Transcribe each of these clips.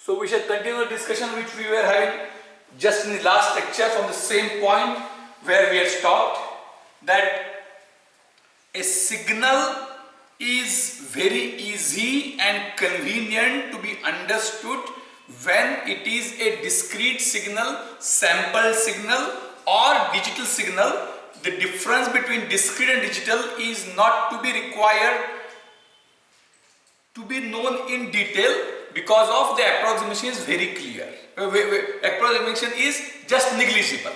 So we shall continue the discussion which we were having just in the last lecture from the same point where we had stopped, that a signal is very easy and convenient to be understood when it is a discrete signal, sample signal or digital signal. The difference between discrete and digital is not to be required to be known in detail because of the approximation is very clear. Approximation is just negligible.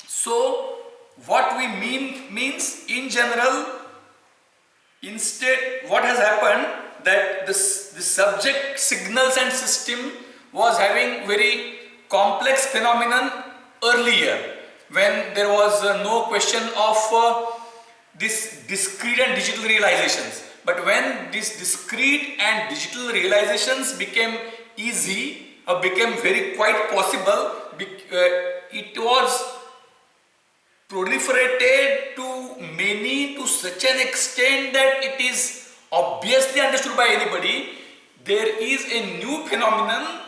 So what we means in general, instead what has happened that the subject signals and system was having very complex phenomenon earlier when there was no question of this discrete and digital realizations. But when these discrete and digital realizations became easy or became very quite possible, it was proliferated to many to such an extent that it is obviously understood by anybody. There is a new phenomenon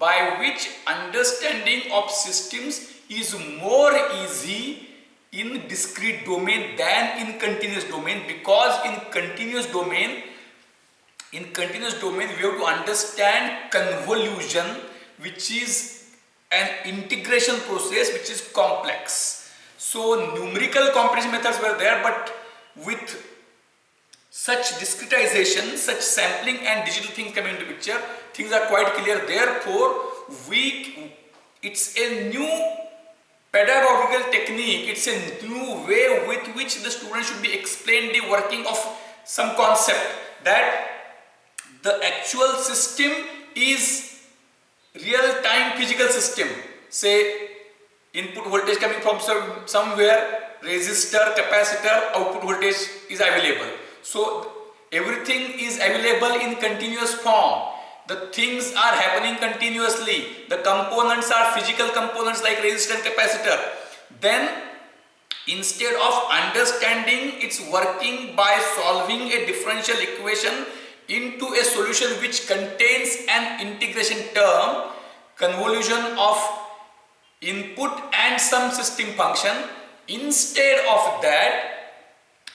by which understanding of systems is more easy in discrete domain than in continuous domain, because in continuous domain we have to understand convolution, which is an integration process which is complex. So numerical computation methods were there, but with such discretization, such sampling and digital things coming into picture, things are quite clear. Therefore it's a new pedagogical technique, it's a new way with which the student should be explained the working of some concept, that the actual system is real-time physical system. Say input voltage coming from somewhere, resistor, capacitor, output voltage is available. So everything is available in continuous form. The things are happening continuously. The components are physical components like resistor and capacitor. Then instead of understanding its working by solving a differential equation into a solution which contains an integration term, convolution of input and some system function, instead of that,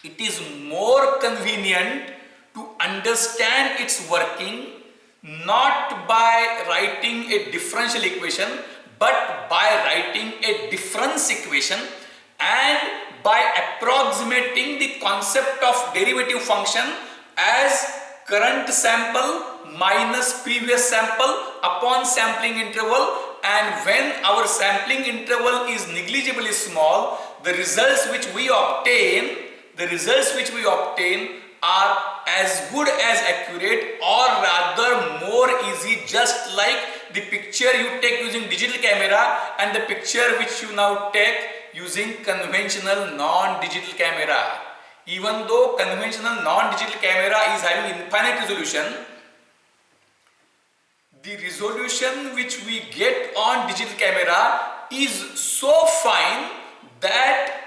it is more convenient to understand its working not by writing a differential equation, but by writing a difference equation and by approximating the concept of derivative function as current sample minus previous sample upon sampling interval. And when our sampling interval is negligibly small, the results which we obtain are as good as accurate, or rather more easy, just like the picture you take using digital camera and the picture which you now take using conventional non-digital camera. Even though conventional non-digital camera is having infinite resolution, the resolution which we get on digital camera is so fine that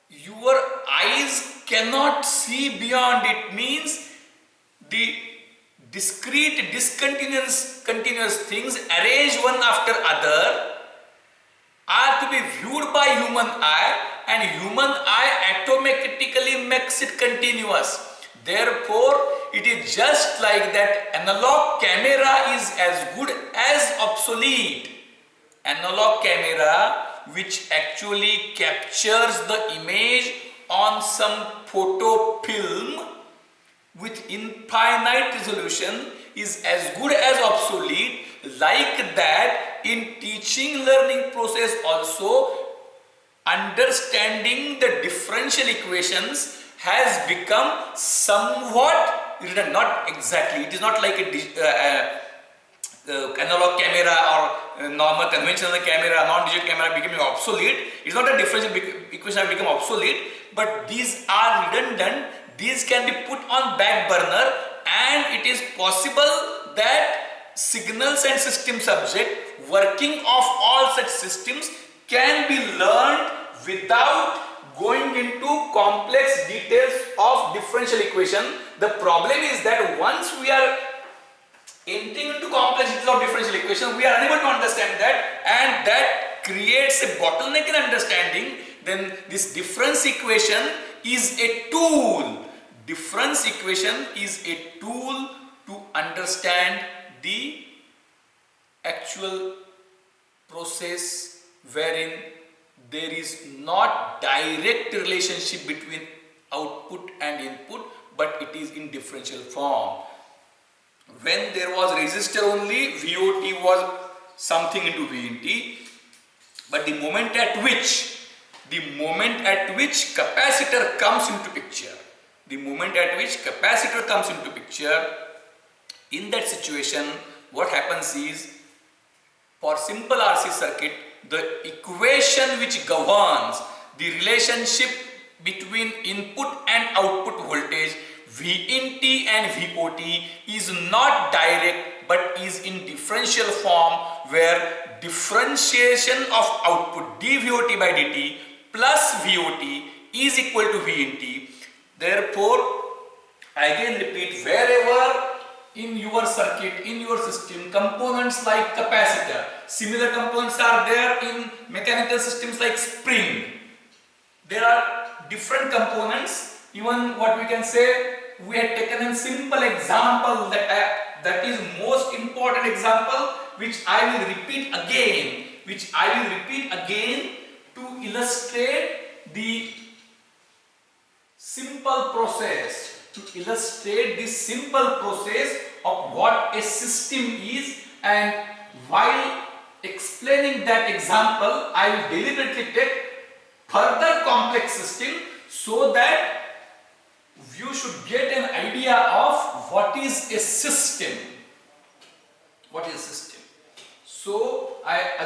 your eyes cannot see beyond it. Means the discrete, continuous things arranged one after other are to be viewed by human eye, and human eye automatically makes it continuous. Therefore, it is just like that analog camera is as good as obsolete. Analog camera which actually captures the image on some photo film with infinite resolution is as good as obsolete. Like that, in teaching learning process also, understanding the differential equations has become somewhat redundant. Not exactly, it is not like a analog camera or normal conventional camera, non-digital camera becoming obsolete. It's not a differential equation have become obsolete, but these are redundant. These can be put on back burner, and it is possible that signals and system subject working of all such systems can be learned without going into complex details of differential equation. The problem is that once we are entering into complexities of differential equation, we are unable to understand that, and that creates a bottleneck in understanding. Then this difference equation is a tool. Difference equation is a tool to understand the actual process wherein there is not direct relationship between output and input, but it is in differential form. When there was resistor only, VOT was something into VNT, but the moment at which capacitor comes into picture, in that situation, what happens is, for simple RC circuit, the equation which governs the relationship between input and output voltage, V in T and VOT, is not direct but is in differential form, where differentiation of output dVOT by dt plus VOT is equal to V in T. Therefore, I again repeat, wherever in your circuit, in your system, components like capacitor, similar components are there in mechanical systems like spring. There are different components. Even what we can say, we had taken a simple example that is most important example, which I will repeat again, to illustrate the simple process, of what a system is. And while explaining that example, I will deliberately take further complex system so that you should get an idea of what is a system. So let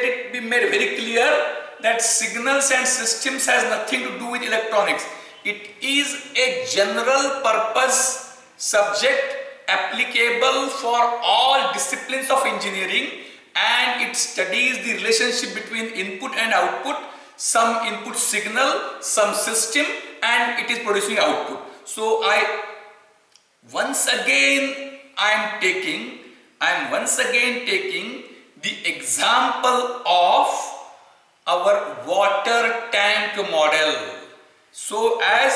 it be made very clear that signals and systems has nothing to do with electronics. It is a general purpose subject applicable for all disciplines of engineering, and it studies the relationship between input and output, some input signal, some system, and it is producing output. So I am once again taking the example of our water tank model. So I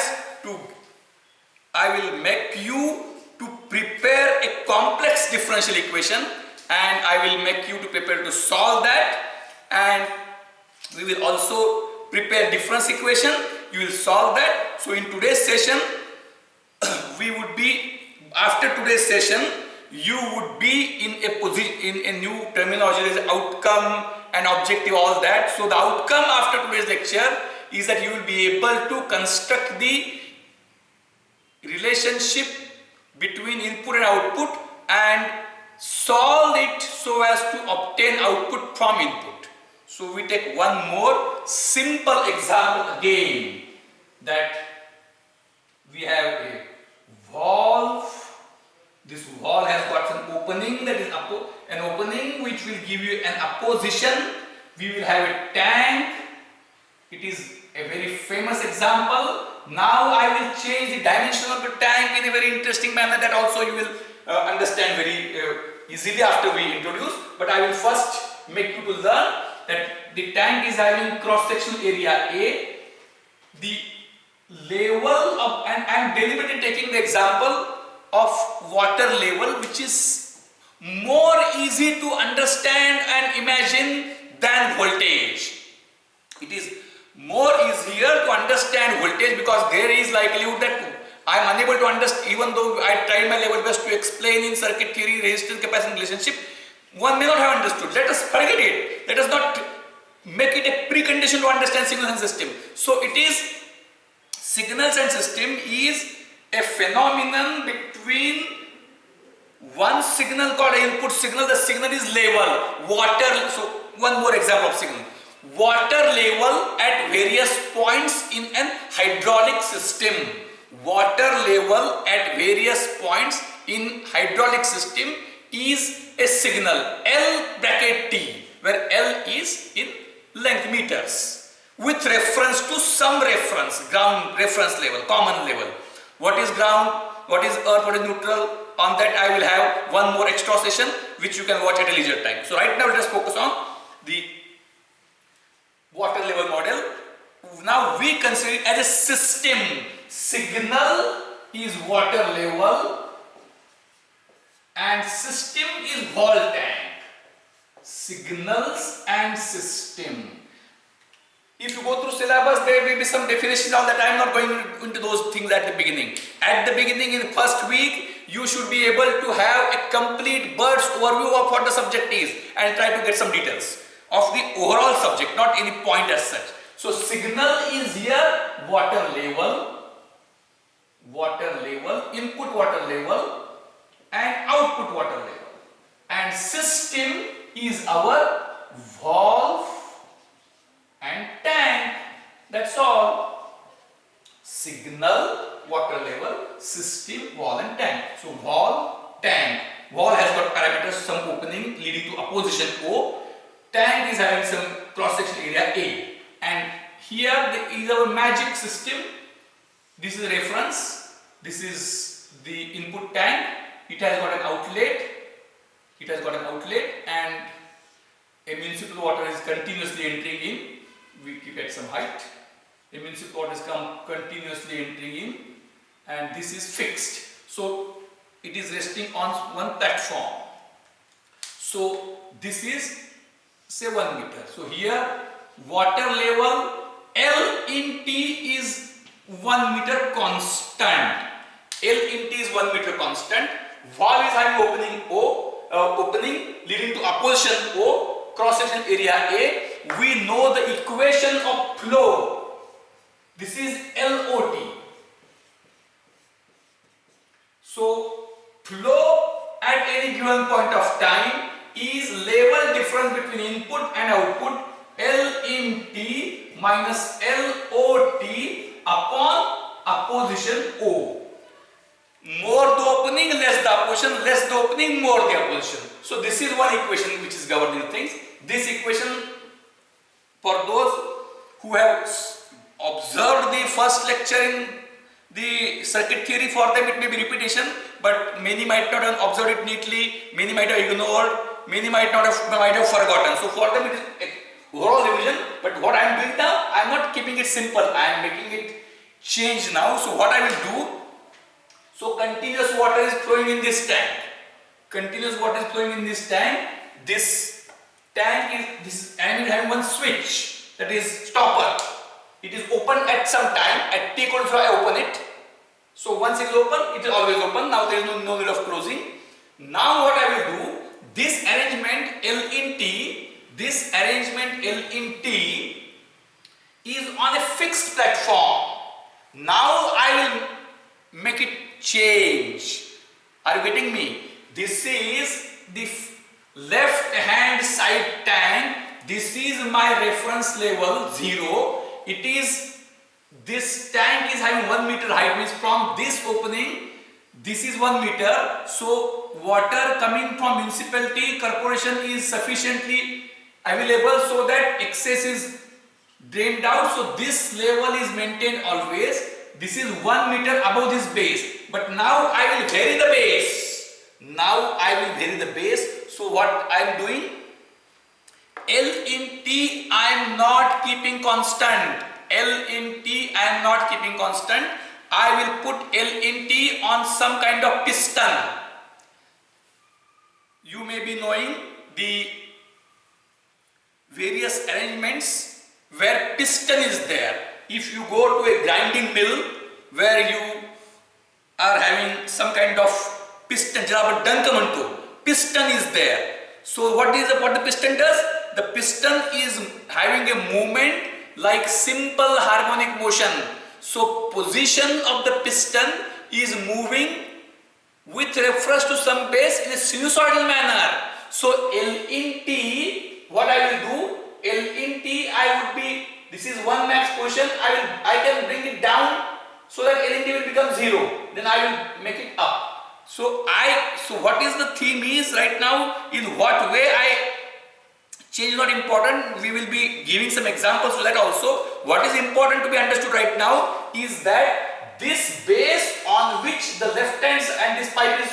will make you to prepare a complex differential equation, and I will make you to prepare to solve that, and we will also prepare difference equation. You will solve that. So in today's session, after today's session, you would be in a new terminology, there is outcome and objective, all that. So the outcome after today's lecture is that you will be able to construct the relationship between input and output and solve it so as to obtain output from input. So we take one more simple example again, that we have a valve. This valve has got an opening, that is an opening which will give you an apposition. We will have a tank. It is a very famous example. Now I will change the dimension of the tank in a very interesting manner that also you will understand very easily after we introduce. But I will first make you to learn that the tank is having cross-sectional area A. The level of, and I am deliberately taking the example of water level, which is more easy to understand and imagine than voltage. It is more easier to understand voltage because there is likelihood that I am unable to understand, even though I tried my level best to explain in circuit theory, resistance, capacitance relationship, one may not have understood. Let us forget it. Let us not make it a precondition to understand signals and system. So it is, signals and system is a phenomenon between one signal called input signal. The signal is level, water. So one more example of signal. Water level at various points in an hydraulic system. Water level at various points in hydraulic system is a signal, L bracket T, where L is in length meters, with reference to some reference, ground reference level, common level. What is ground? what is earth, what is neutral. On that I will have one more extra session which you can watch at a leisure time. So right now let us focus on the water level model. Now we consider it as a system. Signal is water level and system is wall tank. Signals and system. If you go through syllabus, there will be some definitions on that. I am not going into those things at the beginning. At the beginning, in the first week, you should be able to have a complete bird's overview of what the subject is and try to get some details of the overall subject, not any point as such. So signal is here water level, input water level and output water level, and system is our valve and tank. That's all. Signal, water level, system, valve and tank. So valve, tank. Valve has got parameters, some opening leading to a position O. Tank is having some cross-section area A. And here is our magic system. This is reference. This is the input tank. It has got an outlet. And a municipal water is continuously entering in. We keep at some height. A municipal water is continuously entering in, and this is fixed. So it is resting on one platform. So this is say 1 meter. So here water level L in T is 1 meter constant. L in T is 1 meter constant. Valve is having opening O, opening leading to opposition O, cross section area A. We know the equation of flow. This is LOT. So flow at any given point of time is level difference between input and output, L in T minus LOT upon opposition O. More the opening, less the opposition, less the opening, more the opposition. So this is one equation which is governing things. This equation, for those who have observed the first lecture in the circuit theory, for them it may be repetition, but many might not have observed it neatly, many might have ignored, many might have forgotten. So for them it is overall revision, but what I am doing now, I am not keeping it simple, I am making it change now. So what I will do, so continuous water is flowing in this tank. Continuous water is flowing in this tank. This tank is and it having one switch, that is stopper. It is open at some time. At T equal to I open it. So once it is open, it is always open. Now there is no need of closing. Now what I will do, this arrangement L in T, this arrangement L in T is on a fixed platform. Now I will make it change. Are you getting me? This is the left hand side tank. This is my reference level 0. It is, this tank is having 1 meter height, means from this opening, this is 1 meter. So water coming from municipality, corporation is sufficiently available so that excess is drained out. So this level is maintained always. This is 1 meter above this base. But now I will vary the base. Now I will vary the base. So what I am doing? L in T I am not keeping constant. L in T I am not keeping constant. I will put L in T on some kind of piston. You may be knowing the various arrangements where piston is there. If you go to a grinding mill where you are having some kind of piston, piston is there. So what the piston does? The piston is having a movement like simple harmonic motion. So position of the piston is moving with reference to some base in a sinusoidal manner. So L in T, what I will do? L in T I would be, this is one max position, I can bring it down so that L in T will become 0. Then I will make it up. So what is the theme is right now, in what way I change is not important. We will be giving some examples to that also. What is important to be understood right now is that this base on which the left hand and this pipe is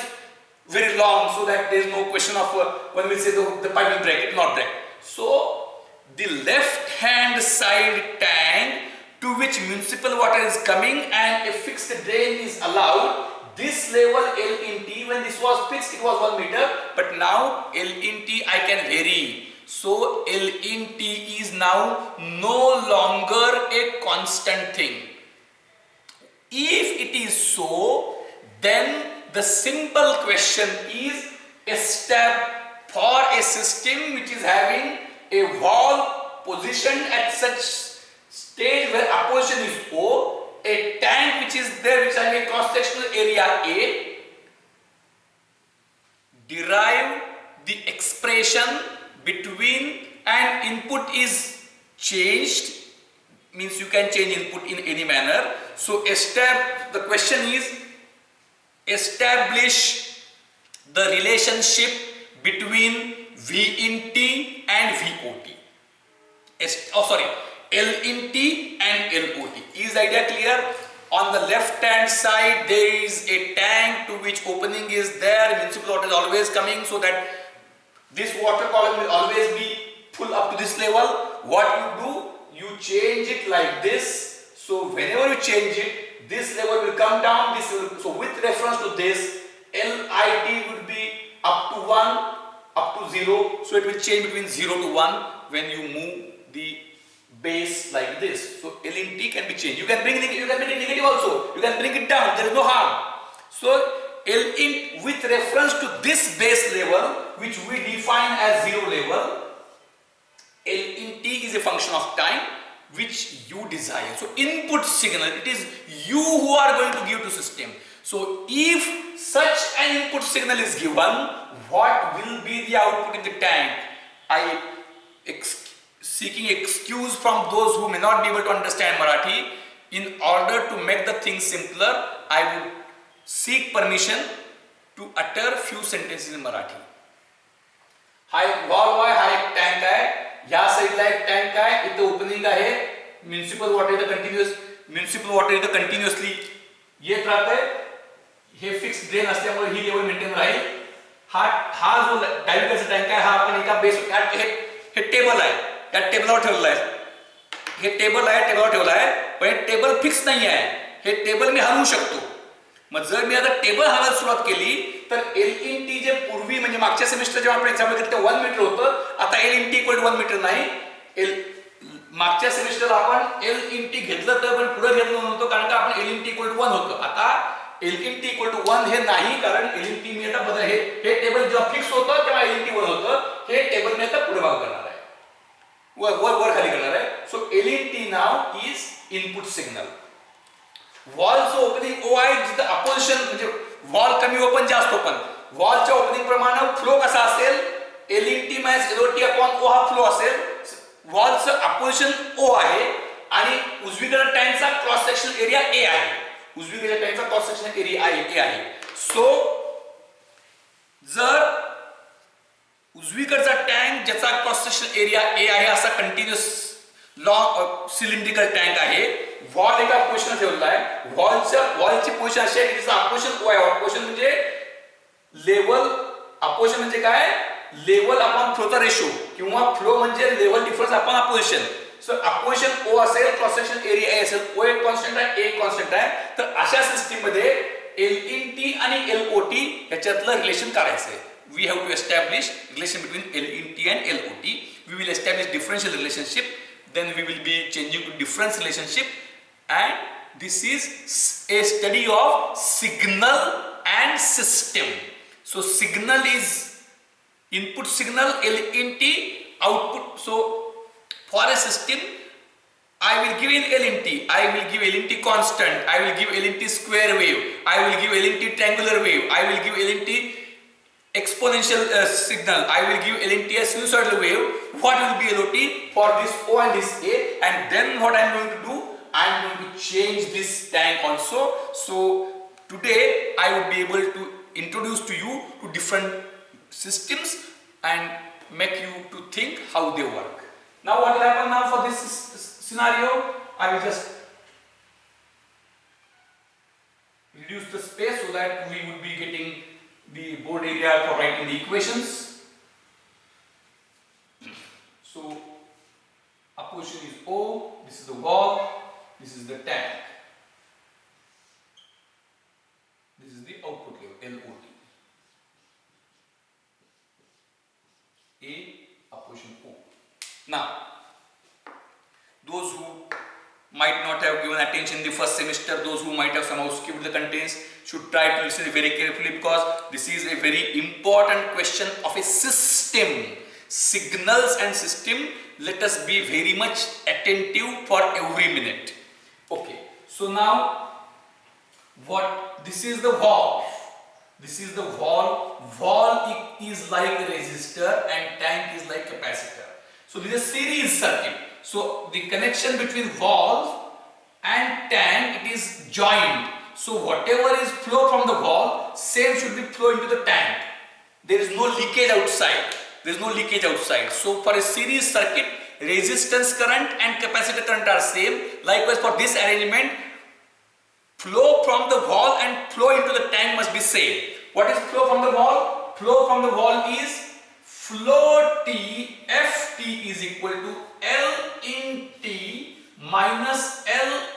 very long, so that there is no question of when we say the pipe will break, it will not break. So the left hand side tank to which municipal water is coming and a fixed drain is allowed, this level L in T, when this was fixed it was 1 meter, but now L in T I can vary. So L in T is now no longer a constant thing. If it is so, then the simple question is a step for a system which is having a valve positioned at such stage where opposition is O, a tank which is there which has a cross-sectional area A, derive the expression between, and input is changed, means you can change input in any manner. So the question is establish the relationship between V in T and VOT. L in T and LOT. Is the idea clear? On the left hand side there is a tank to which opening is there, municipal water is always coming, so that this water column will always be full up to this level. What you do, you change it like this. So whenever you change it, this level will come down, this will, so with reference to this, LIT would be up to 1, up to 0, so it will change between 0 to 1 when you move the base like this. So L in T can be changed. You can bring it negative also, you can bring it down, there is no harm. So L in, with reference to this base level which we define as 0 level, L in T is a function of time which you desire. So input signal, it is you who are going to give to system. So if such an input signal is given, what will be the output in the tank? Seeking excuse from those who may not be able to understand Marathi. In order to make the thing simpler, I would seek permission to utter few sentences in Marathi. हा एक valve आहे, हा एक tank आहे, या साइडला एक tank आहे, इथे ओपनिंग आहे, म्युनिसिपल वॉटर इथं कंटिन्युअसली येत राहते, हे फिक्स ड्रेन असल्यामुळे ही लेवल मेंटेन राहील. हा जो डायव्हर्टरचा टँक आहे, हा आपण एका बेस हे टेबल आहे, या टेबलवर ठेवलेला आहे, हे टेबल आहे, टेबलवर ठेवला आहे, पण हे टेबल फिक्स नाही आहे, हे टेबल मी हलवू शकतो. मग जर मी आता टेबल हलवायला सुरुवात केली तर एल इन टी जे पूर्वी म्हणजे मागच्या सेमिस्टर जेव्हा आपण एक्झाम घेतलं 1 मीटर होतं, आता L in T equal to 1 meter नाही. मागच्या सेमिस्टरला आपण एल इन टी घेतलं तर पण पुढे घेतलं नव्हतं, कारण का आपण L in T equal to 1 होतं. आता L in T equal to 1 हे नाही, कारण एल इन टी मी आता बदल हे टेबल जेव्हा फिक्स होतं तेव्हा एल इन टी 1 होतं, हे टेबल मी आता पुढे भाग करणार आहे, वर खाली करणार आहे. So L in T now is input signal. वॉलचं ओपनिंग ओ आहे, जिथं अपोजिशन म्हणजे वॉल कमी ओपन जास्त ओपन, वॉलच्या ओपनिंग प्रमाणे फ्लो कसा असेल, L in T minus LOT upon O हा फ्लो असेल. वॉलचं अपोजिशन ओ आहे आणि उजवीकडे टँकचा क्रॉस सेक्शन एरिया ए आहे, उजवीकडे टँकचा क्रॉस सेक्शन एरिया ए आहे. सो जर उजवीकडचा टँक ज्याचा क्रॉस सेक्शन एरिया ए आहे असा कंटिन्युअस लॉन्ग सिलेंड्रिकल टँक आहे, वॉल एका पोझिशन ठेवलेला आहे, वॉलची पोझिशन अशी आहे की त्याचा अपोजिशन ओ आहे. अपोजिशन म्हणजे लेवल, अपोजिशन म्हणजे काय, लेवल अपॉन फ्लोचा रेशो, किंवा फ्लो म्हणजे लेवल डिफरन्स अपॉन अपोजिशन. सो अपोजिशन ओ असेल, क्रॉस सेक्शन एरिया ए असेल, ओ एक कॉन्स्टंट आहे, ए कॉन्स्टंट आहे. तर अशा सिस्टीम मध्ये एल इन टी आणि एलओटी याच्यातलं रिलेशन काढायचं आहे. We have to establish relation between L in T and LOT. We will establish differential relationship, then we will be changing to difference relationship, and this is a study of signal and system. So signal is input signal, L in T, output. So for a system I will give in L in T, I will give L in T constant, I will give L in T square wave, I will give L in T triangular wave, I will give L in T exponential signal, I will give L in T a sinusoidal wave. What will be LOT for this O and this A, and then what I am going to do, I am going to change this tank also. So today I would be able to introduce to you to different systems and make you to think how they work. Now what will happen now for this scenario, I will just reduce the space so that we would be getting the board area for writing the equations. So a position is O, this is the wall, this is the tank. This is the output level, LOT. A position O. Now, those who might not have given attention in the first semester, those who might have somehow skipped the contents, should try to listen very carefully, because this is a very important question of a system. Signals and system, let us be very much attentive for every minute. Okay, so now this is the valve. This is the valve. Valve is like a resistor and tank is like capacitor. So this is a series circuit. So the connection between valve and tank, it is joined. So whatever is flow from the valve, same should be flow into the tank. There is no leakage outside. There is no leakage outside. So for a series circuit, resistance current and capacitor current are same. Likewise for this arrangement, flow from the valve and flow into the tank must be same. What is flow from the valve? Flow from the valve is flow T, Ft is equal to L in T minus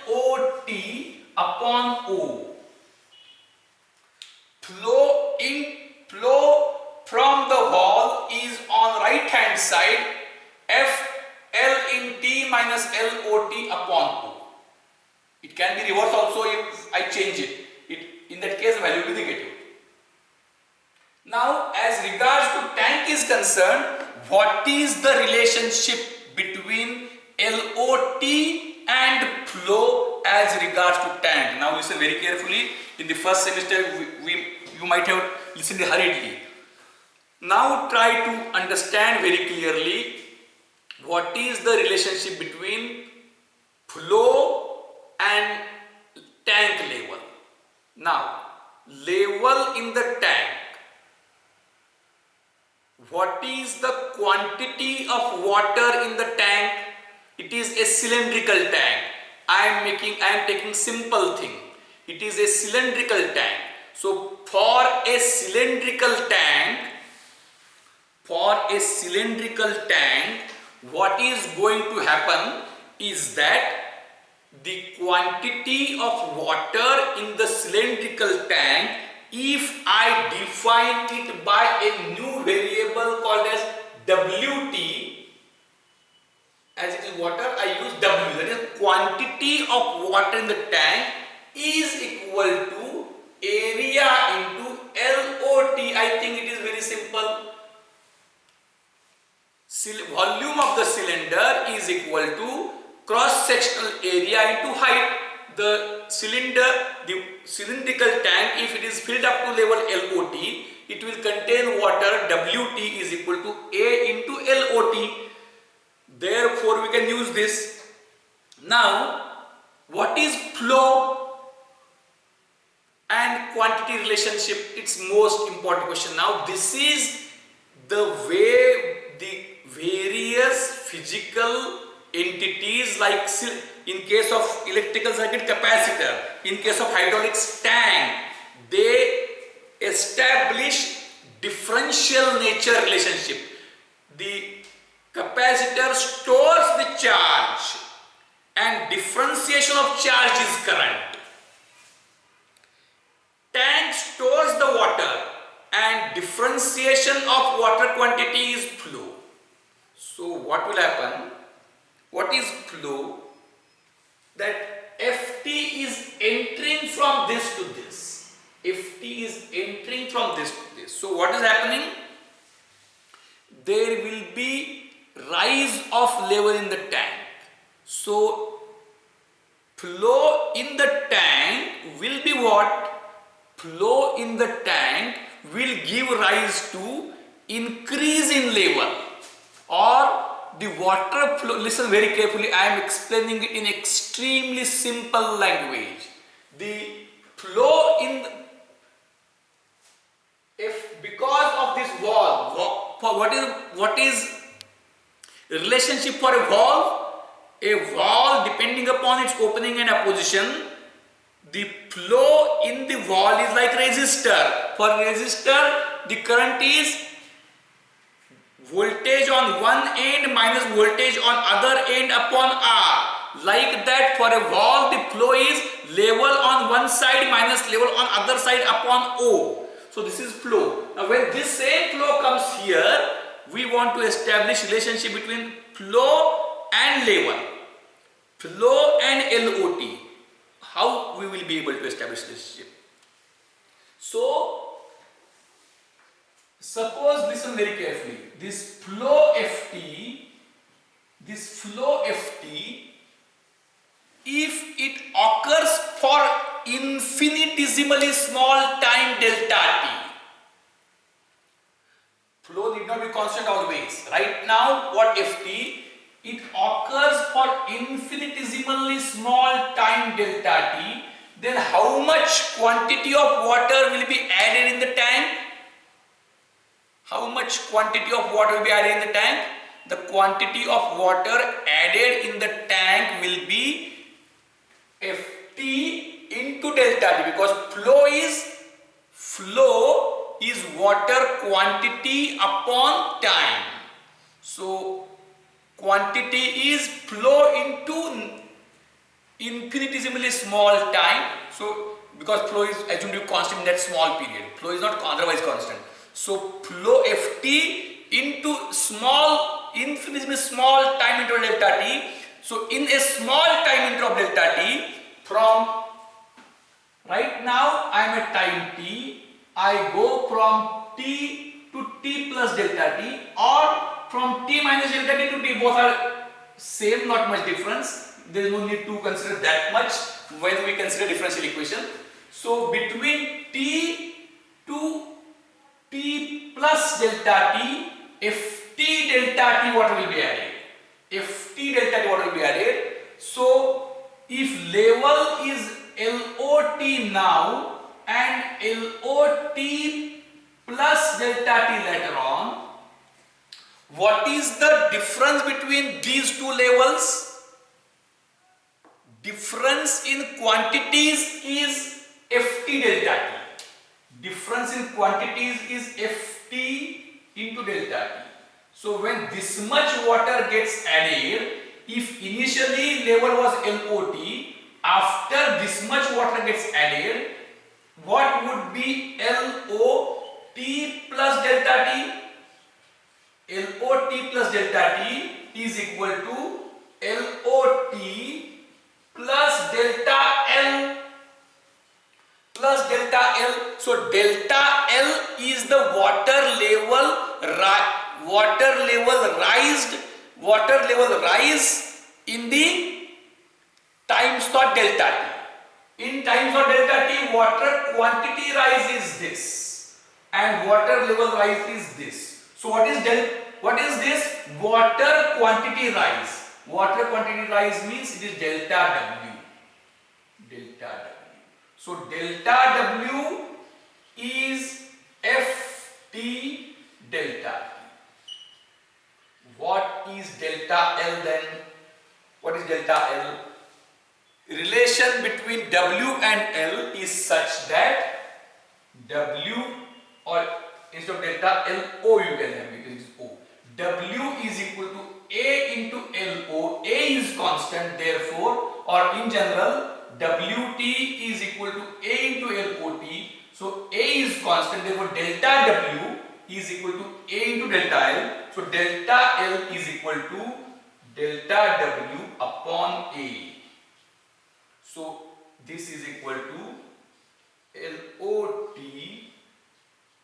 LOT upon O. Flow from the valve is on right hand side, L in T minus LOT upon O. It can be reversed also if I change it. In that case, the value will be negative. Now, as regards to tank is concerned, what is the relationship between LOT and flow as regards to tank? Now, listen very carefully. In the first semester, you might have listened hurriedly. Now, try to understand very clearly what is the relationship between flow and tank level. Now, level in the tank. What is the quantity of water in the tank? It is a cylindrical tank. I am taking simple thing. It is a cylindrical tank. So for a cylindrical tank, what is going to happen is that the quantity of water in the cylindrical tank, if I define it by a new variable called as Wt, as it is water, I use W, that is quantity of water in the tank is equal to area into LOT. I think it is very simple. Volume of the cylinder is equal to cross-sectional area into height. The cylindrical tank, if it is filled up to level LOT, it will contain water. Wt is equal to A into LOT. Therefore, we can use this. Now, what is flow and quantity relationship? It's most important question. Now, this is the way the various physical entities, like in case of electrical circuit, capacitor, in case of hydraulics, tank, they establish differential nature relationship. The capacitor stores the charge and differentiation of charge is current. Tank stores the water and differentiation of water quantity is flow. So what will happen? What is flow? That Ft is entering from this to this. Ft is entering from this to this. So what is happening? There will be rise of level in the tank. So flow in the tank will be what? Flow in the tank will give rise to increase in level, or the water flow. Listen very carefully, I am explaining it in extremely simple language. The flow in the, because of this valve, what is relationship for a valve? A valve, depending upon its opening and apposition, the flow in the wall is like resistor. For resistor, the current is voltage on one end minus voltage on other end upon R. Like that, for a wall, the flow is level on one side minus level on other side upon O. So this is flow. Now when this same flow comes here, we want to establish relationship between flow and level. Flow and LOT. How we will be able to establish relationship? So suppose, listen very carefully, this flow Ft, if it occurs for infinitesimally small time delta t, flow need not be constant always. Right now, what Ft? It occurs for infinitesimally small time delta t, then how much quantity of water will be added in the tank? How much quantity of water will be added in the tank? The quantity of water added in the tank will be Ft into delta t, because flow is water quantity upon time. So quantity is flow into infinitesimally small time. So because flow is assumed to be constant in that small period, flow is not otherwise constant. So flow Ft into infinitesimally small time interval delta t. So in a small time interval delta t, from right now I am at time t, I go from t to t plus delta t, or from t minus delta t to t. Both are same, not much difference. There is no need to consider that much when we consider differential equation. So between t to t plus delta t, Ft delta t water will be added. Ft delta t water will be added. So if level is LOT now and LOT plus delta t later on, what is the difference between these two levels? Difference in quantities is Ft delta t. Difference in quantities is Ft into delta t. So when this much water gets added, if initially level was LOT, after this much water gets added, what would be LOT plus delta t? LOT plus delta t is equal to LOT plus delta L plus delta L. So delta L is the water level rise in the time slot delta t. In time slot delta t, water quantity rise is this and water level rise is this. So what is this? Water quantity rise. Water quantity rise means it is delta W. Delta W. So delta W is Ft delta T. What is delta L then? What is delta L? Relation between W and L is such that W, or instead of delta LO you can have, because it is O. W is equal to A into LO. A is constant, therefore, or in general, WT is equal to A into LOT. So A is constant, therefore delta W is equal to A into delta L. So delta L is equal to delta W upon A. So this is equal to LOT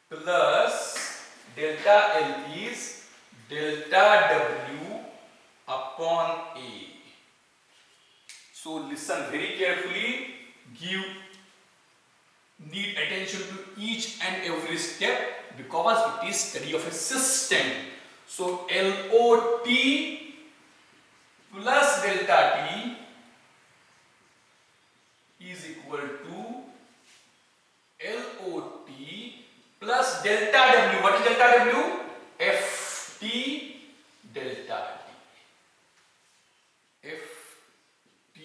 plus delta L is delta W upon A. So listen very carefully, need attention to each and every step, because it is study of a system. So LOT plus delta T is equal to LOT plus delta W. What is delta W? Ft delta T. Ft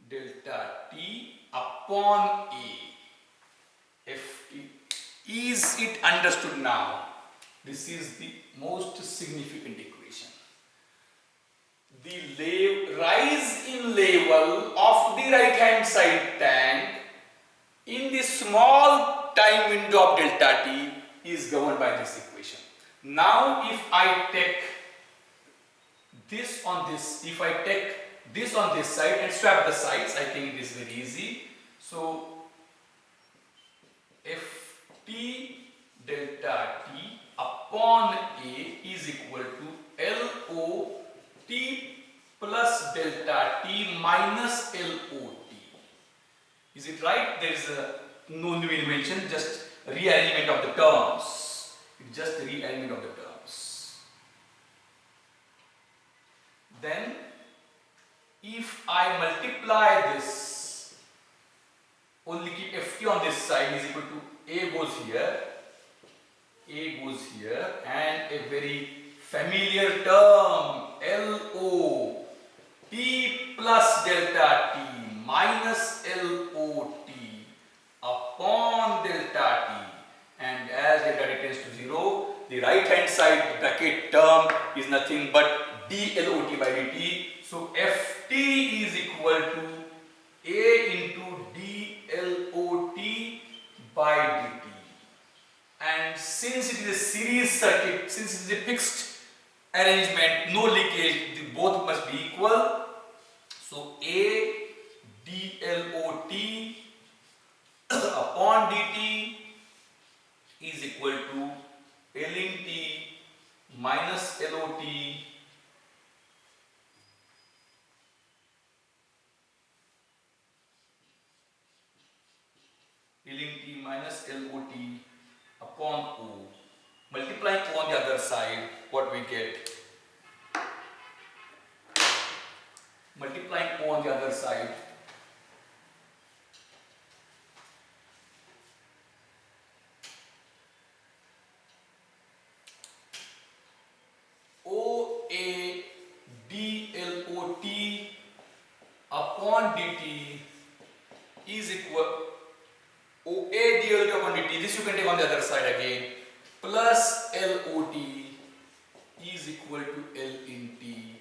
delta T upon Is it understood now? This is the most significant equation. The rise in level of the right hand side tank in the small time window of delta t is governed by this equation. Now if I take this on this, if I take this on this side and swap the sides, I think it is very easy. So Ft delta t upon A is equal to LO t plus delta t minus LOT. Is it right? There is no new invention, just rearrangement of the terms. It's just rearrangement of the terms. Then, if I multiply this, only keep Ft on this side is equal to A goes here, and a very familiar term LO t plus delta t minus LOT upon delta t, and as delta t tends to 0, the right hand side bracket term is nothing but dLOT by dt. So Ft is equal to A into dLOT by dt. And since it is a series circuit, since it is a fixed arrangement, no leakage, both must be equal. So A dLOT upon dt is equal to L in t minus LOT L in t minus LOT upon O. Multiplying O on the other side, what we get? Multiplying O on the other side, OA dLOT upon dt is equal OA dLOT upon dt, this you can take on the other side again, plus LOT is equal to L in t.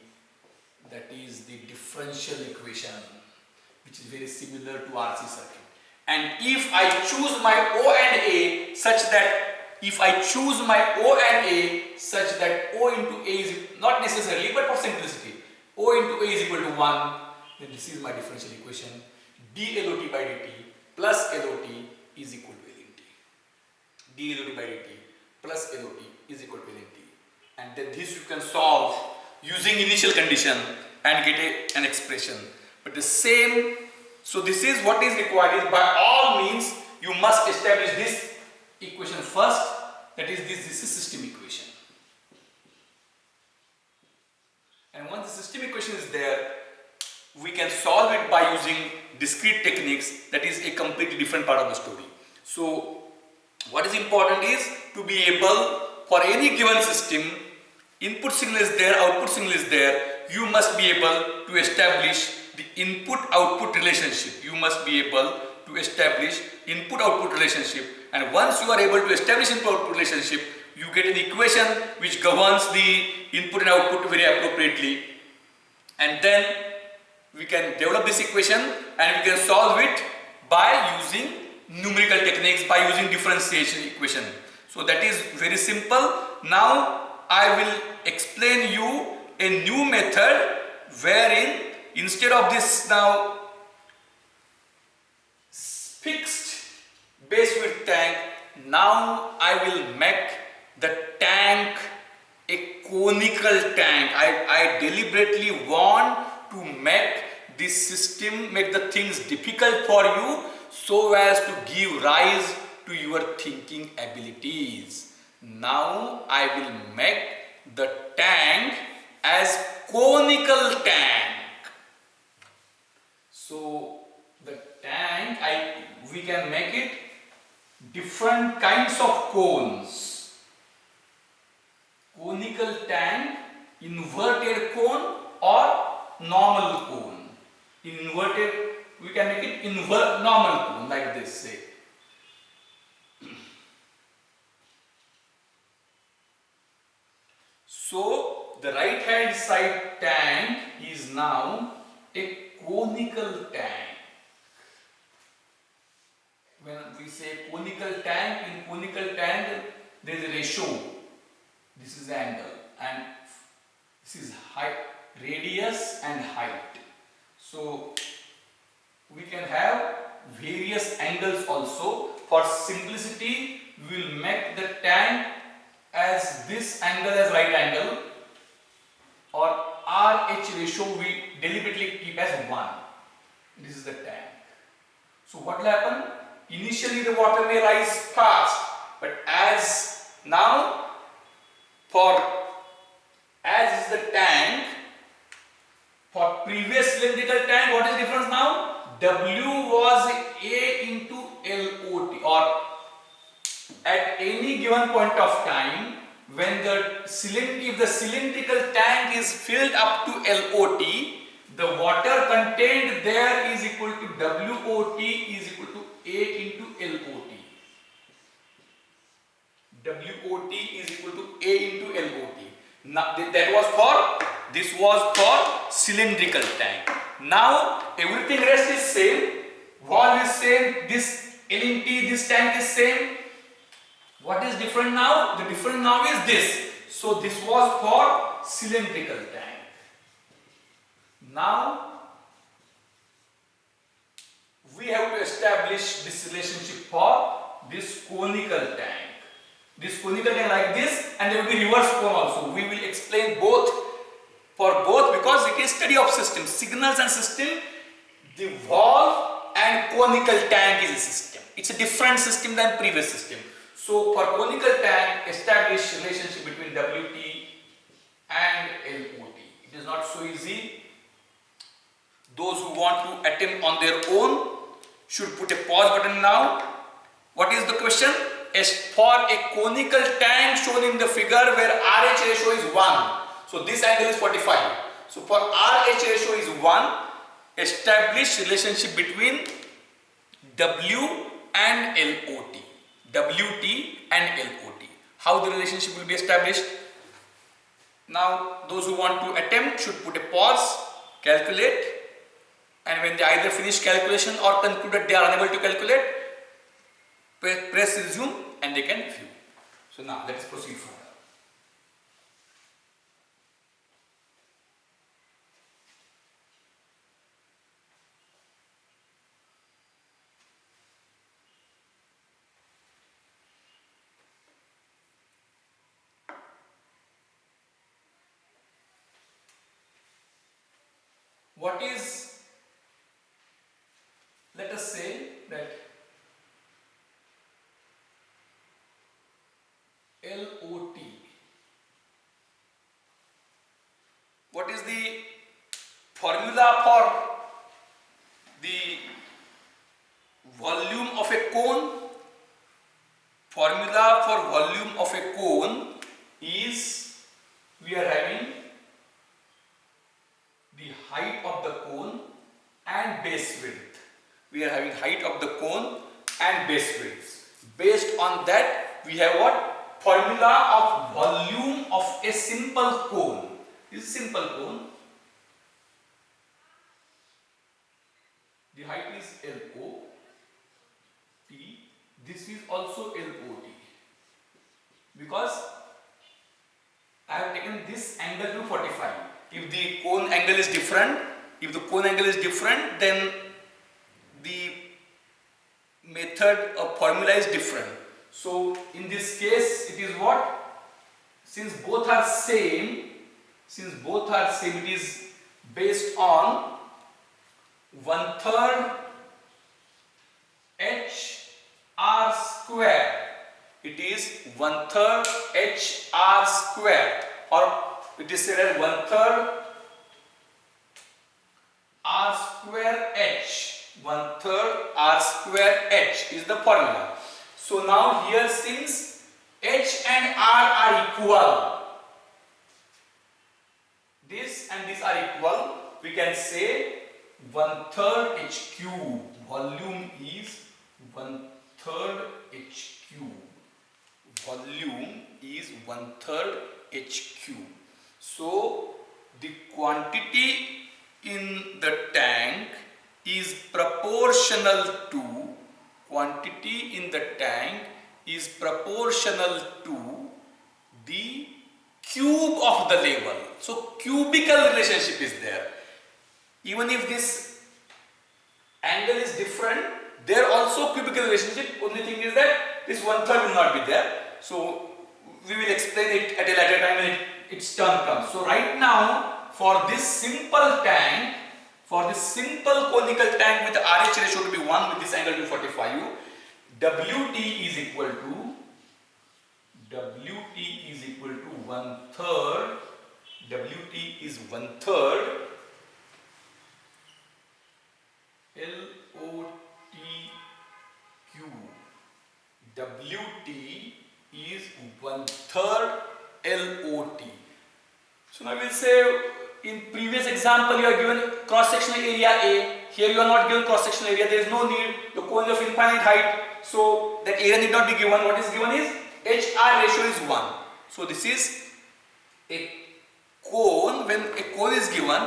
That is the differential equation, which is very similar to RC circuit. And if I choose my O and A such that O into A is not necessarily, but for simplicity, O into A is equal to 1, then this is my differential equation. dLOT by dt plus LOT is equal to L in t. dLOT by dt plus LOT is equal to L in t. And then this you can solve using initial condition and get an expression. But the same, so this is what is required is by all means you must establish this equation first, that is this is system equation. And once the system equation is there, we can solve it by using discrete techniques, that is a completely different part of the story. So what is important is to be able, for any given system, input signal is there, output signal is there, you must be able to establish the input-output relationship. You must be able to establish input-output relationship, and once you are able to establish input-output relationship, you get an equation which governs the input and output very appropriately, and then we can develop this equation and we can solve it by using numerical techniques, by using differentiation equation. So that is very simple. Now I will explain you a new method wherein instead of this now fixed base width tank, now I will make the tank a conical tank. I deliberately want to make this system, make the things difficult for you so as to give rise to your thinking abilities. Now I will make the tank as conical tank. So the tank, we can make it different kinds of cones. Conical tank, inverted cone or normal cone. In inverted, we can make it normal cone like this, say. So the right hand side tank is now a conical tank. When we say conical tank, in conical tank there is a ratio. This is the angle and this is height, radius and height. So we can have various angles also. For simplicity, we will make the tank as this angle as right angle, or RH ratio we deliberately keep as 1. This is the tank. So what will happen? Initially the water may rise fast, but as now, as is the tank, for previous cylindrical tank, what is the difference now? W was A into LOT, or at any given point of time, when if the cylindrical tank is filled up to LOT, the water contained there is equal to WOT is equal to A into LOT. WOT is equal to A into LOT. Now this was for cylindrical tank. Now everything rest is same. Wall is same. This LNT, this tank is same. What is different now? The different now is this. So this was for cylindrical tank. Now we have to establish this relationship for this conical tank. This conical tank like this, and there will be reverse cone also. We will explain both because it is study of system, signals and system. The valve and conical tank is a system. It's a different system than previous system. So for conical tank, establish relationship between WT and LOT. It is not so easy. Those who want to attempt on their own should put a pause button now. What is the question? As for a conical tank shown in the figure where RH ratio is 1. So this angle is 45. So for RH ratio is 1, establish relationship between W and LOT. WT and LOT. How the relationship will be established? Now those who want to attempt should put a pause, calculate, and when they either finish calculation or conclude that they are unable to calculate, press resume and they can view. So now let us proceed further. What is, let us say that LOT. What is the formula for the volume of a cone? Formula for volume of a cone is, we are having the height of the cone and base width. We are having height of the cone and base width. Based on that, we have what? Formula of volume of a simple cone. This is simple cone. The height is LOT. This is also LOT. Because I have taken this angle to 45. If the cone angle is different, then the method of formula is different. So in this case, it is what? Since both are same, it is based on 1/3 HR square. It is 1/3 HR square, or it is said as 1/3 R square H. 1/3 R square H is the formula. So now here, since H and R are equal, this and this are equal, we can say 1/3 H cube. Volume is 1/3 H cube. Volume is 1/3 H cube. So the quantity in the tank is proportional to the cube of the level. So cubical relationship is there. Even if this angle is different, there also cubical relationship. Only thing is that this 1/3 will not be there. So we will explain it at a later time when its turn comes. So right now, for this simple tank, for this simple conical tank with the RH ratio to be 1 with this angle to 45, WT is equal to 1/3. WT is 1/3 LOTQ. WT is 1/3 LOT. So now we'll say, in previous example you are given cross-sectional area A. Here you are not given cross-sectional area. There is no need. The cone is of infinite height, so that area need not be given. What is given is HR ratio is 1. So this is a cone. When a cone is given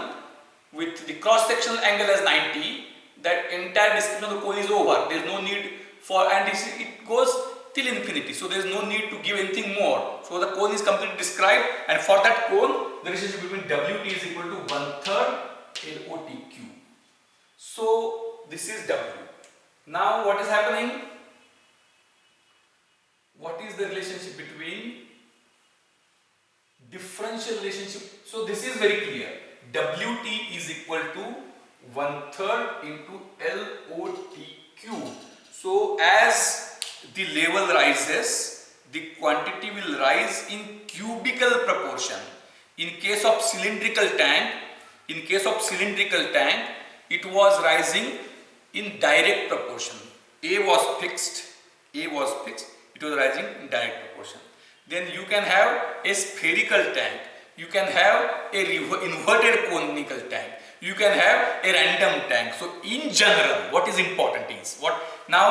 with the cross-sectional angle as 90, that entire description of the cone is over. There is no need for, and it goes till infinity. So there is no need to give anything more. So the cone is completely described, and for that cone, the relationship between WT is equal to 1/3 LOTQ. So this is W. Now what is happening? What is the relationship between differential relationship? So this is very clear. WT is equal to 1/3 into LOTQ. So as the level rises, the quantity will rise in cubical proportion. In case of cylindrical tank, it was rising in direct proportion. A was fixed, it was rising in direct proportion. Then you can have a spherical tank, you can have a inverted conical tank, you can have a random tank. So in general, what is important is, now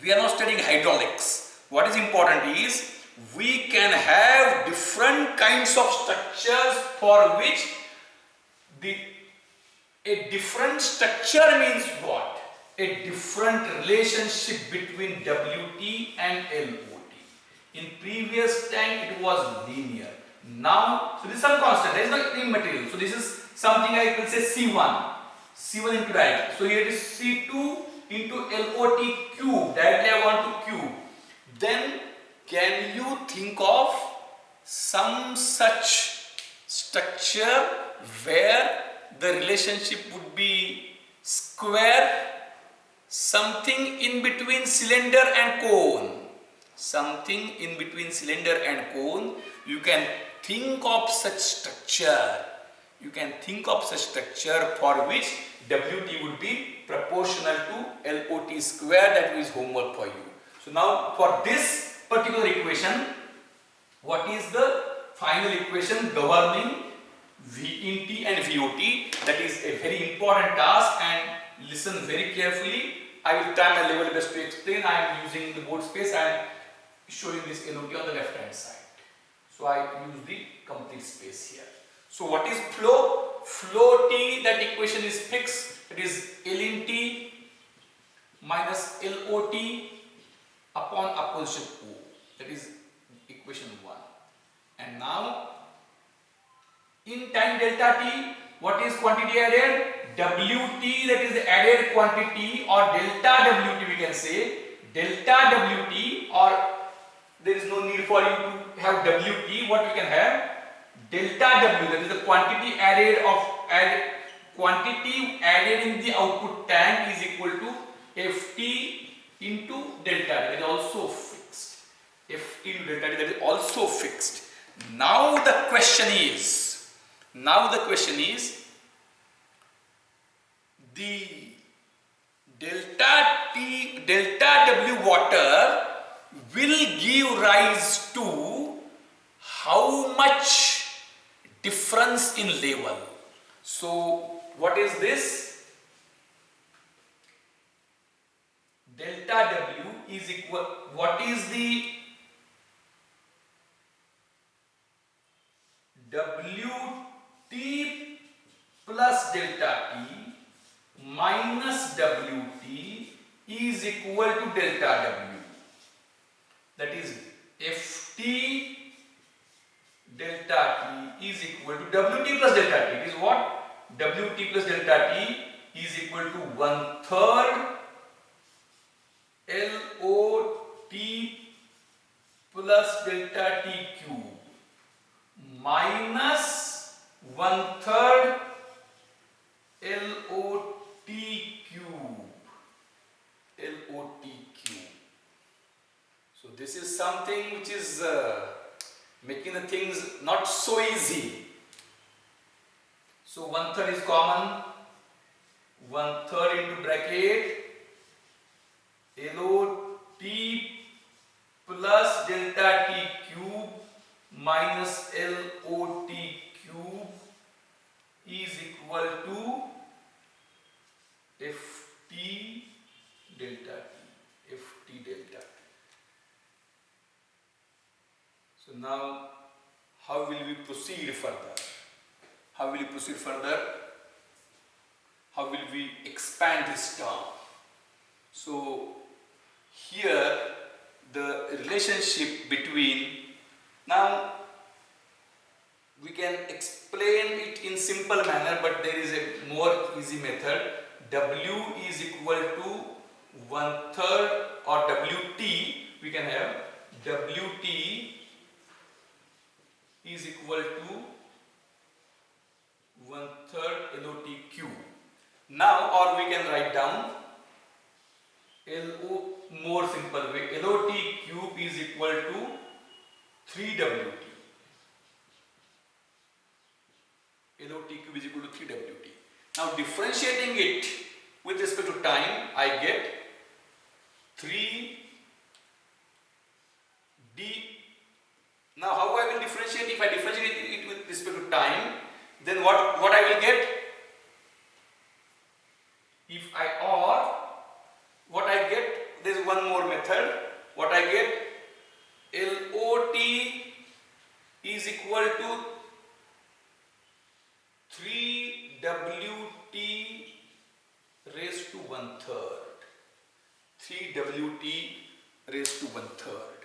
we are not studying hydraulics. What is important is, we can have different kinds of structures for which a different structure means what? A different relationship between WT and LOT. In previous tank it was linear. Now, so this is some constant, there is no immaterial. So this is something I will say C1 into direct. So here it is C2 into LOT cube, directly I want to cube. Then can you think of some such structure where the relationship would be square, something in between cylinder and cone? Something in between cylinder and cone. You can think of such structure. For which WT would be proportional to LOT square. That is homework for you. So now for this particular equation, what is the final equation governing V in T and VOT? That is a very important task, and listen very carefully. I will try my level best to explain. I am using the board space. I am showing this LOT on the left hand side. So I use the complete space here. So what is flow? Flow T, that equation is fixed. It is L in T minus LOT upon opposition O. That is equation 1. And now in time delta T, what is quantity added? WT, that is the added quantity, or delta WT we can say. Delta WT, or there is no need for you to have WT. What we can have? Delta W, that is the quantity added in the output tank, is equal to FT into delta. That is also fixed. FT into delta, that is also fixed. Now the question is, the delta W water will give rise to how much difference in level? So what is this? Delta W is equal, what is the Wt plus delta T minus Wt is equal to delta W. That is Ft delta T is equal to Wt plus delta T. It is what? Wt plus delta T is equal to 1/3 LOT plus delta T cube minus 1/3 LOT cube. So this is something which is making the things not so easy. So 1/3 is common. 1/3 into bracket LOT plus delta T cube minus LOT cube is equal to Ft delta T. Ft delta T. So now, how will we proceed further? How will we proceed further? How will we expand this term? So here the relationship between, now we can explain it in simple manner, but there is a more easy method. W is equal to 1/3 or Wt, we can have Wt is equal to 1/3 LOT cube. Now, or we can write down more simple way, LOT cube is equal to 3Wt. LOT cube is equal to 3Wt. Now differentiating it with respect to time, I get 3D. Now how I will differentiate? If I differentiate it with respect to time, then what I will get? If I or what I get, there is one more method. What I get? LOT is equal to 3Wt raised to 1/3. 3Wt raised to 1/3.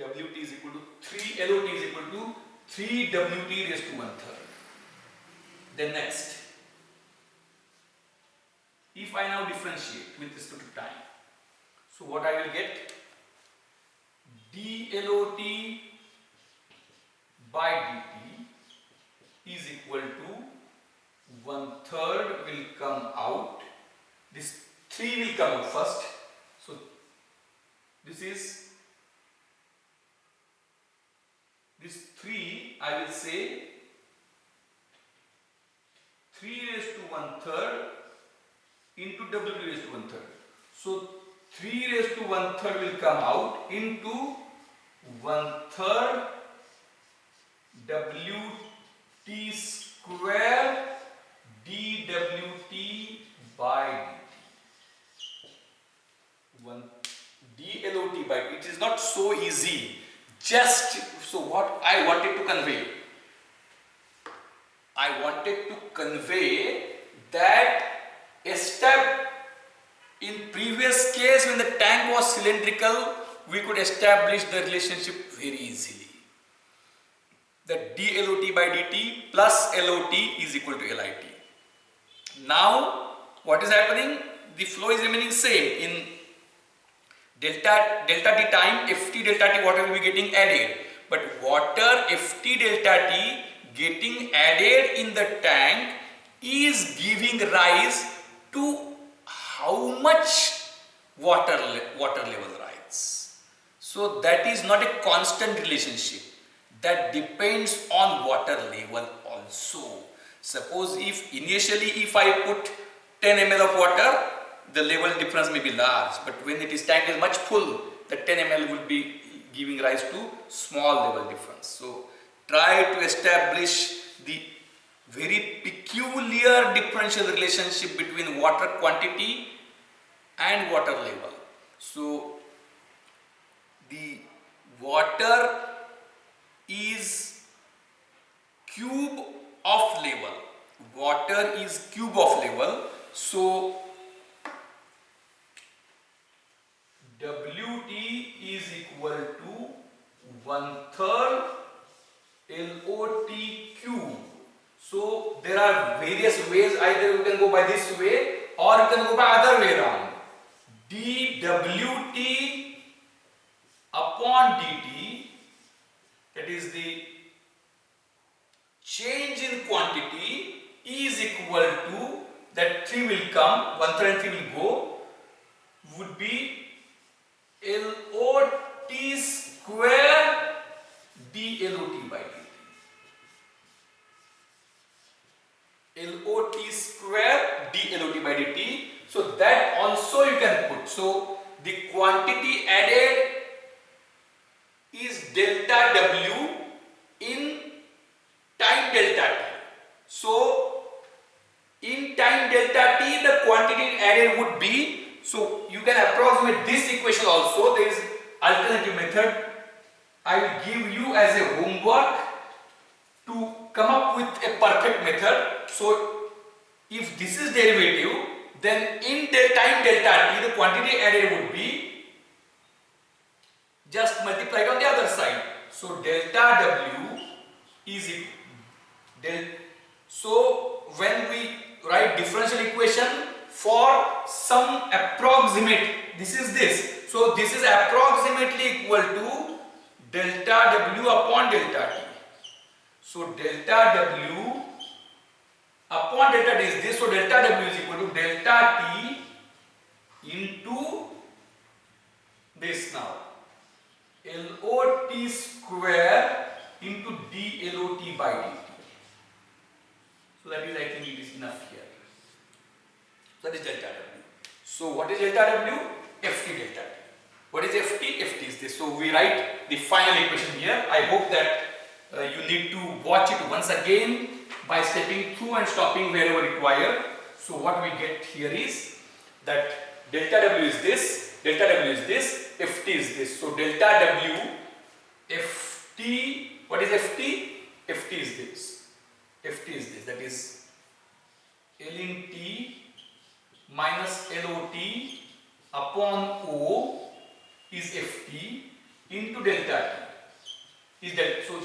Wt is equal to 3, LOT is equal to 3Wt raised to 1/3. Then next, if I now differentiate with respect to time, so what I will get? dLOT by dt is equal to 1/3 will come out. This 3 will come out first. So this is this 3, I will say 3 raised to 1/3 into W raised to 1/3. So 3 raised to 1/3 will come out into 1/3 Wt square dWt by dt. dLOT by dt. It is not so easy. Just so what I wanted to convey? I wanted to convey that a step in previous case when the tank was cylindrical, we could establish the relationship very easily. That dLOT by dt plus LOT is equal to LIT. Now, what is happening? The flow is remaining same. In delta t time, Ft delta t water will be getting added. But water Ft delta t getting added in the tank is giving rise to how much water level rise. So that is not a constant relationship. That depends on water level also. Suppose if initially if I put 10 ml of water, the level difference may be large, but when it is tank is much full, the 10 ml will be giving rise to small level difference. So try to establish the very peculiar differential relationship between water quantity and water level. So the water is cube of level. Water is cube of level. So Wt is equal to 1/3 LOT cube. So there are various ways. Either you can go by this way or you can go by other way around. dWt upon dt, that is the change in quantity, is equal to, that 3 will come, 1/3 and 3 will go, would be LOT square dLOT by dt. LOT square dLOT by dt. So that also you can put. So the quantity added is delta W in time delta t. So in time delta t the quantity added would be, so you can approximate this equation also. There is alternative method. I will give you as a homework to come up with a perfect method. So if this is derivative, then in time delta t the quantity added would be just multiplied on the other side. So delta W is equal. So when we write differential equation for some approximate, this is this. So this is approximately equal to delta W upon delta t. So delta W upon delta t is this. So delta W is equal to delta t into this now. LOT square into dLOT by dt. So that is, I think it is enough here. That is delta W. So what is delta W? Ft delta T. What is Ft? Ft is this. So we write the final equation here. I hope that you need to watch it once again by stepping through and stopping wherever required. So what we get here is that delta W is this, delta W is this, Ft is this. So delta W, Ft, what is Ft? Ft is this. Ft is this. That is ln T minus LOT upon O is Ft into delta T. Is that so?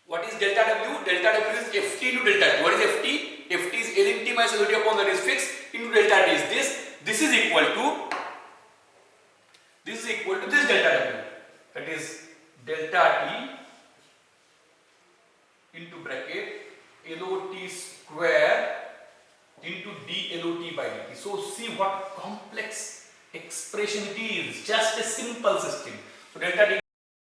What is delta W? Delta W is Ft into delta T. What is Ft? Ft is ln T minus LOT upon, that is fixed, into delta T is this. This is equal to this delta W. That is delta T into bracket LOT square into dLOT by dt. So see what complex expression it is. Just a simple system. So delta T